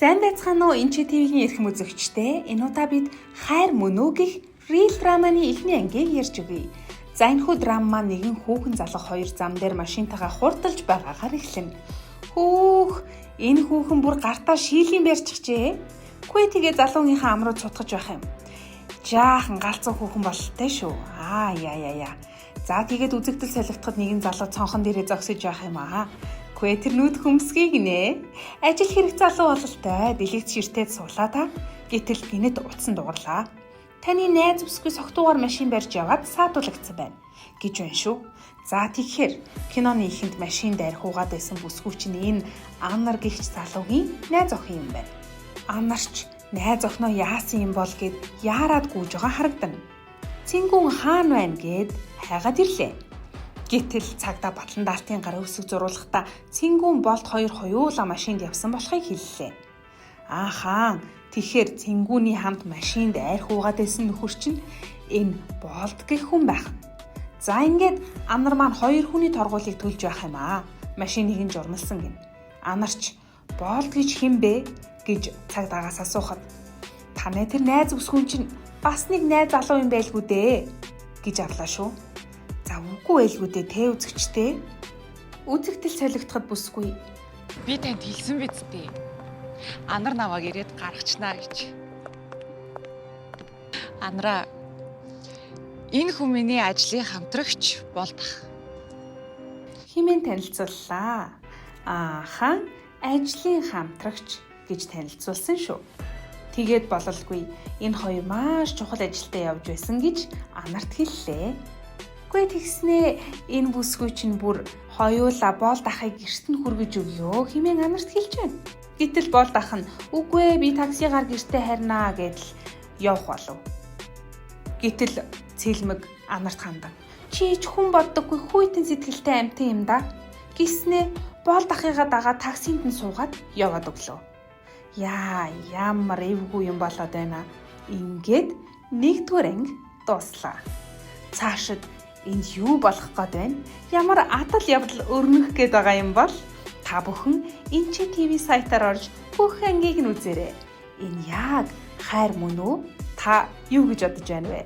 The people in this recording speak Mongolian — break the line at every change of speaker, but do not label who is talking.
Сайн байцгаана уу энэ ТV-ийн эрхэм үзэгчтэй. Энэ удаа бид хайр мөн үү гэх real драманы эхний ангийг ярьж өгье. За энэхүү драма маань нэгэн хүүхэн залах хоёр зам дээр машинтайгаа хурдалж байгаагаар эхэлнэ. Энэ хүүхэн бүр гартаа шийлэн барьчихжээ. Үгүй тэгээ залуугийнхаа ам руу цутгаж байх юм. Жаахан галзуу хүүхэн бололтой шүү. За тэгээд үзэгдэл солигдоход нэгэн залуу цонхон дээрээ зогсож байх юм аа. Тэр нүд хөмсгийг нэ. Ажил хэрэг залуу бололтой. Дэлгэц ширтээд суулаа та. Гэтэл гинэд утсан дуурлаа. Таны найз бүсгүй согтуугаар машин барьж яваад саатуулагдсан байна гэж байна шүү. За тэгэхээр киноны эхэнд машин дайр хуугаад байсан бүсгүй чинь энэ Аннар гихч залуугийн найз охин юм байна. Аннарч найз охиноо яасан юм бол гэд яарад гүйж байгаа харагдана. Цингүүн хаана байна гэд хайгаад ирлээ. Гэтэл цагдаа батлан даартын гар өсөг зуруулахдаа Цингүүн болт хоёр хоёулаа машинд явсан болохыг хэллээ. Хаан тэгэхээр Цингүүний хамт машинд айр хуугаад байсан нөхөр чинь энэ болт гэх хүн байх. За ингээд Аннар маань хоёр хүний торгуулийг төлж байх юм аа. Машиныг нь журмалсан гин. Аннарч болт гэж хэн бэ гэж цагдаагаас асуухад танай тэр найз өсгүүн чинь бас нэг найз залуу юм байлгүй дээ гэж арлаа шүү. За үгүй байлгүй дээ тэ үзэгчтэй. Үзэгдэл солигдоход бүсгүй.
Би танд хэлсэн биз дээ. Анар намайг ирээд гаргачнаа гэж. Анараа энэ хүмүүний ажлын хамтрагч болдох.
Химэн танилцууллаа. Ажлын хамтрагч гэж танилцуулсан шүү. Тэгээд бололгүй энэ хоёр маш чухал ажилдаа явж байсан гэж Анарт хэллээ. Үгүй тэгснээ энэ бүсгүй чинь бүр хоёулаа болд ахыг гэрт нь хүргэж өгөө хэмээн Анарт хэлж байна. Гэтэл болд ах нь үгүй би таксигаар гэртээ харнаа гэдэл явах болов. Гэтэл цэлмэг Анарт хандан чи ч хүн боддоггүй хүйтэн сэтгэлтэй амтан юм да. Гиснээ болд ахыгаа дагаад таксинд нь суугаад яваад өглөө. Ямар эвгүй юм болоод байна. Ингээд нэгдүгээр анги дуслаа. Цаашид энд юу болох гээд байна? Ямар адал явдал өрнөх гээд байгаа юм бол та бүхэн энэ ТV сайтаар орж бүх ангийг нь үзээрэй. Энэ яг хайр мөн үү? Та юу гэж бодож байна вэ?